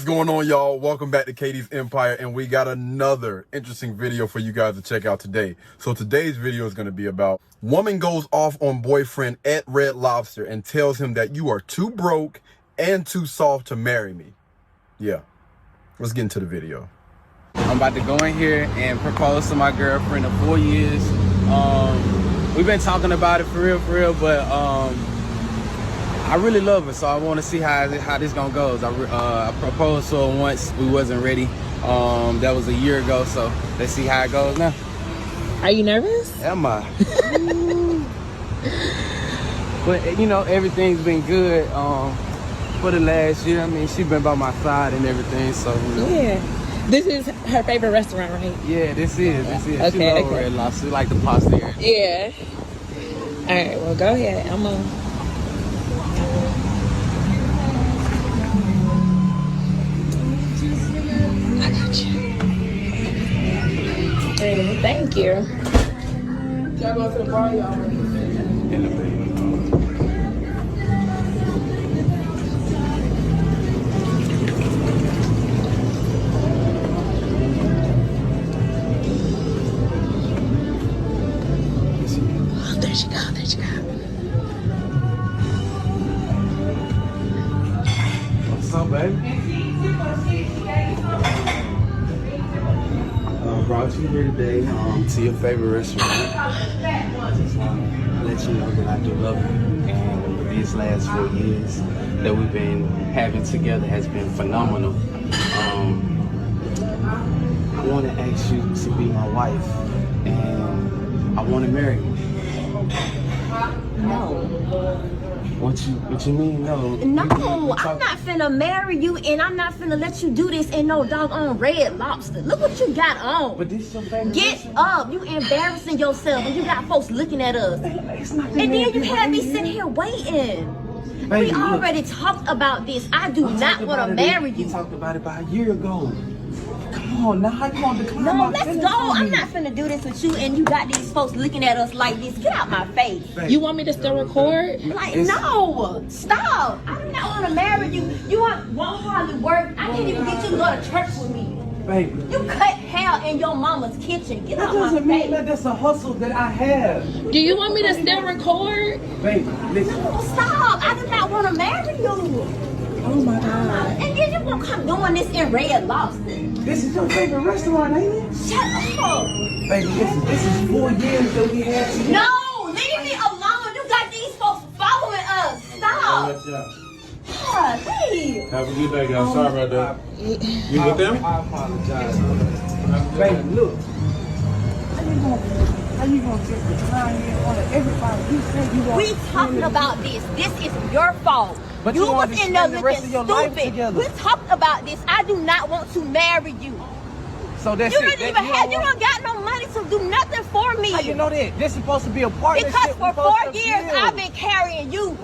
What's going on, y'all? Welcome back to Katie's Empire, and we got another interesting video for you guys to check out today. So today's video is going to be about woman goes off on boyfriend at Red Lobster and tells him that you are too broke and too soft to marry me. Yeah, let's get into the video. I'm about to go in here and propose to my girlfriend of 4 years. We've been talking about it for real, but I really love her, so I want to see how this gonna go. I proposed to her once, we wasn't ready. That was a year ago, so let's see how it goes now. Are you nervous? Am I? But you know, everything's been good for the last year. I mean, she's been by my side and everything, so you know. Yeah. This is her favorite restaurant, right? Yeah, this is. Okay, She loves Red Lobster. She like the pasta here. Yeah. All right, well, go ahead. I got you. Hey, thank you. Y'all go to the bar, y'all. In the bed. There she go. What's up, baby? Brought you here today to your favorite restaurant. Just want to let you know that I do love you, and these last 4 years that we've been having together has been phenomenal. I want to ask you to be my wife, and I want to marry you. No. What you mean no? No, I'm not finna marry you, and I'm not finna let you do this in no doggone Red Lobster. Look what you got on. But this is your favorite Get restaurant. up. You embarrassing yourself, and you got folks looking at us. It's not And then you had me sitting here waiting. Baby, We already talked about this. I do not want to marry you. We talked about it about a year ago. Come on, now how you gonna decline No, my let's feelings go. on I'm me? not finna do this with you, and you got these folks looking at us like this. Get out my face. Baby, You want me to still record? Like, It's- no, stop. I do not want to marry you. You won't hardly work. I can't even get you to go to church with me. Baby, You cut hair in your mama's kitchen. Get that out my doesn't mean face. that that's a hustle that I have. Do you want me to still record? Baby, listen. No, stop. I do not want to marry you. Oh my God. And then you gonna come doing this in Red Lobster. This is your favorite restaurant, ain't it? Shut up. Baby, listen, this is 4 years that we had together. No, leave me alone. You got these folks following us. Stop. God, hey. Have a good day, guys. Sorry about that. You with them? I apologize. Baby, look. How you gonna just decline me in front of everybody? You said you want We talking about this. This is your fault. But you you was wanted to in there spend the rest looking of your life stupid. together. We talked about this. I do not want to marry you. So that's You it. don't That- even have. You want- don't got no money to do nothing for me. How you know that? This is supposed to be a partnership. Because for We're supposed 4 to years build. I've been carrying you.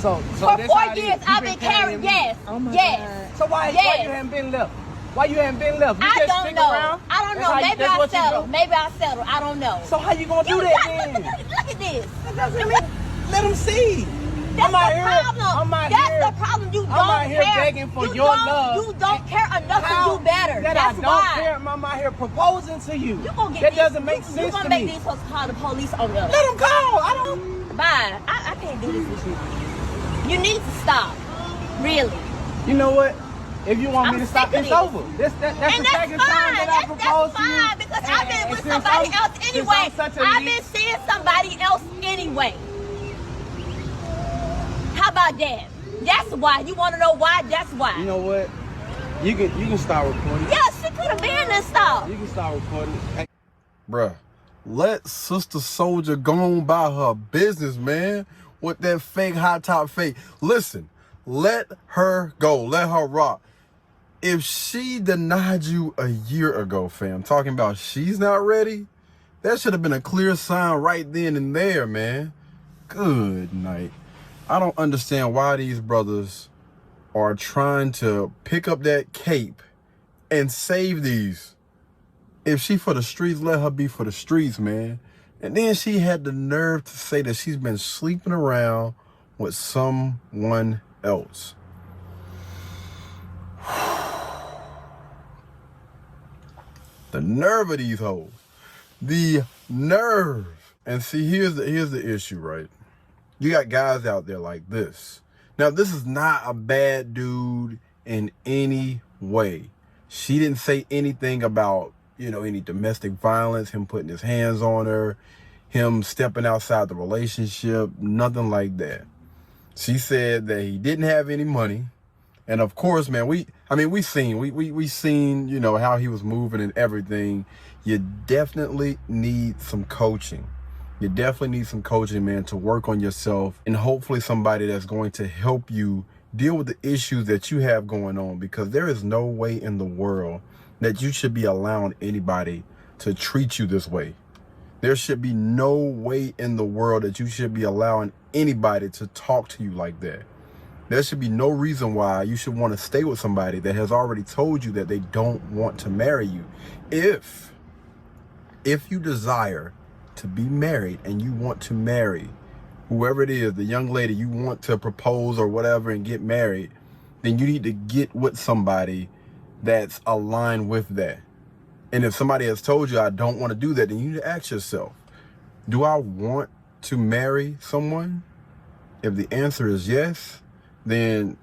So For that's 4 how it is. years You I've been been carrying. me. Yes. Oh my yes. God. So why Yes. you haven't been left? Why you haven't been left? You I just don't stick know. around? I don't That's know. how you- Maybe that's I what you settle. do. Maybe I settle. I don't know. So how you gonna do You that got- then? look at this. That doesn't mean. Let them see. That's I'm out the here. problem. I'm out That's here. the problem. You don't I'm out here care. begging for you your don't, love. You don't care enough How to do better. that That's I don't why. care. I'm out here proposing to you. You gonna get that these, doesn't make you sense gonna to make me. these folks call the police on us. Let them go. I don't. Bye. I can't do this with you. You need to stop. Really. You know what? If you want me I'm to stop, sick of it's this. over. That's And the that's second time fine. that I That's proposed to you. fine because I've been with since somebody I'm- else since anyway. I'm such a I've lead- been seeing somebody else anyway. How about that? That's why. You want to know why? That's why. You know what? You can start recording. Yeah, she could have been and stuff. You can start recording. Hey. Bruh, let Sister Soldier go on by her business, man, with that fake high top fake. Listen, let her go. Let her rock. If she denied you a year ago, fam, talking about she's not ready, that should have been a clear sign right then and there, man. Good night. I don't understand why these brothers are trying to pick up that cape and save these. If she for the streets, let her be for the streets, man. And then she had the nerve to say that she's been sleeping around with someone else. The nerve of these hoes. The nerve. And see, here's the issue, right? You got guys out there like this. Now, this is not a bad dude in any way. She didn't say anything about, any domestic violence, him putting his hands on her, him stepping outside the relationship, nothing like that. She said that he didn't have any money. And of course, man, we seen, how he was moving and everything. You definitely need some coaching. You definitely need some coaching, man, to work on yourself, and hopefully somebody that's going to help you deal with the issues that you have going on, because there is no way in the world that you should be allowing anybody to treat you this way. There should be no way in the world that you should be allowing anybody to talk to you like that. There should be no reason why you should want to stay with somebody that has already told you that they don't want to marry you. If you desire to be married and you want to marry whoever it is, the young lady you want to propose or whatever and get married, then you need to get with somebody that's aligned with that. And if somebody has told you, I don't want to do that, then you need to ask yourself, do I want to marry someone? If the answer is yes, then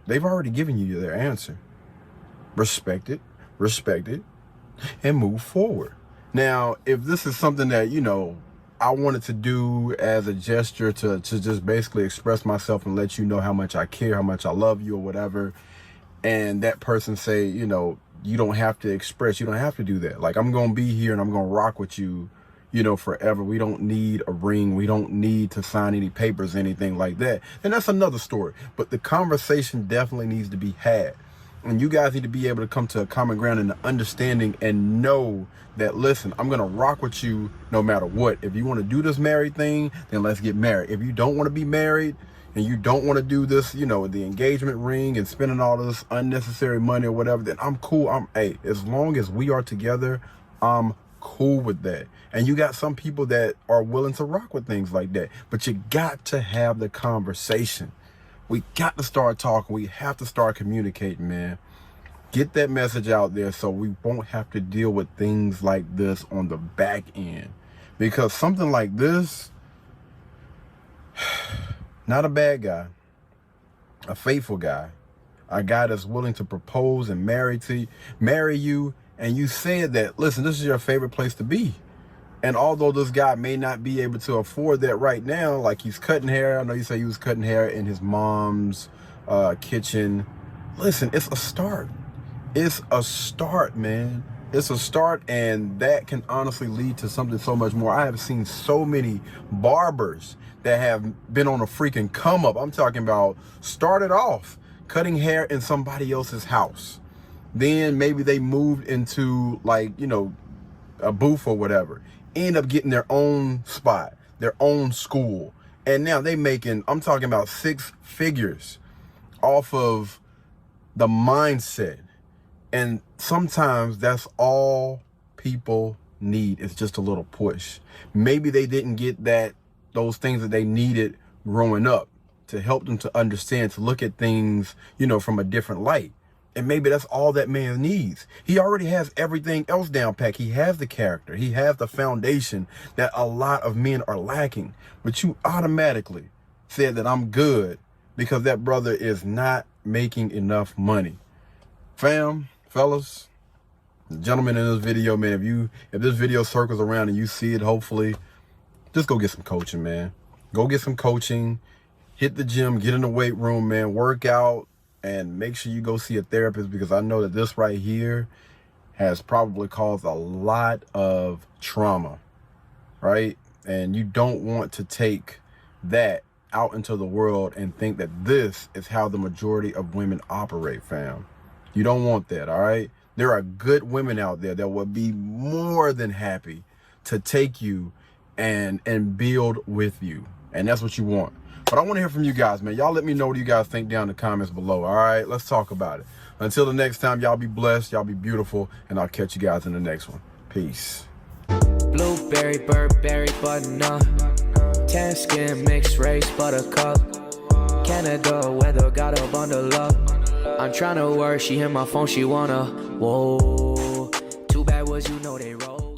they've already given you their answer. Respect it, and move forward. Now, if this is something that, I wanted to do as a gesture to just basically express myself and let you know how much I care, how much I love you or whatever, and that person say, you don't have to express, you don't have to do that. Like, I'm going to be here and I'm going to rock with you, forever. We don't need a ring. We don't need to sign any papers, anything like that. And that's another story. But the conversation definitely needs to be had. And you guys need to be able to come to a common ground and an understanding and know that, listen, I'm going to rock with you no matter what. If you want to do this married thing, then let's get married. If you don't want to be married and you don't want to do this, the engagement ring and spending all this unnecessary money or whatever, then I'm cool. Hey, as long as we are together, I'm cool with that. And you got some people that are willing to rock with things like that. But you got to have the conversation. We got to start talking. We have to start communicating, man. Get that message out there so we won't have to deal with things like this on the back end. Because something like this, not a bad guy, a faithful guy, a guy that's willing to propose and marry you, and you said that, listen, this is your favorite place to be. And although this guy may not be able to afford that right now, like he's cutting hair. I know you say he was cutting hair in his mom's kitchen. Listen, it's a start. It's a start, man. It's a start, and that can honestly lead to something so much more. I have seen so many barbers that have been on a freaking come up. I'm talking about started off cutting hair in somebody else's house. Then maybe they moved into, like, a booth or whatever. End up getting their own spot, their own school. And now they making, I'm talking about 6 figures off of the mindset. And sometimes that's all people need, is just a little push. Maybe they didn't get those things that they needed growing up to help them to understand, to look at things, from a different light. And maybe that's all that man needs. He already has everything else down pat. He has the character. He has the foundation that a lot of men are lacking. But you automatically said that I'm good because that brother is not making enough money. Fam, fellas, gentlemen in this video, man, if this video circles around and you see it, hopefully, just go get some coaching, man. Go get some coaching. Hit the gym, get in the weight room, man, work out. And make sure you go see a therapist, because I know that this right here has probably caused a lot of trauma, right? And you don't want to take that out into the world and think that this is how the majority of women operate, fam. You don't want that, all right? There are good women out there that will be more than happy to take you and build with you. And that's what you want. But I want to hear from you guys, man. Y'all let me know what you guys think down in the comments below, all right? Let's talk about it. Until the next time, y'all be blessed, y'all be beautiful, and I'll catch you guys in the next one. Peace. Blueberry, Burberry, button-up. Tan skin, mixed race, buttercup. Canada weather, got a bundle up. I'm tryna work, she hit my phone, she wanna, whoa. Too bad was cause you know they roll.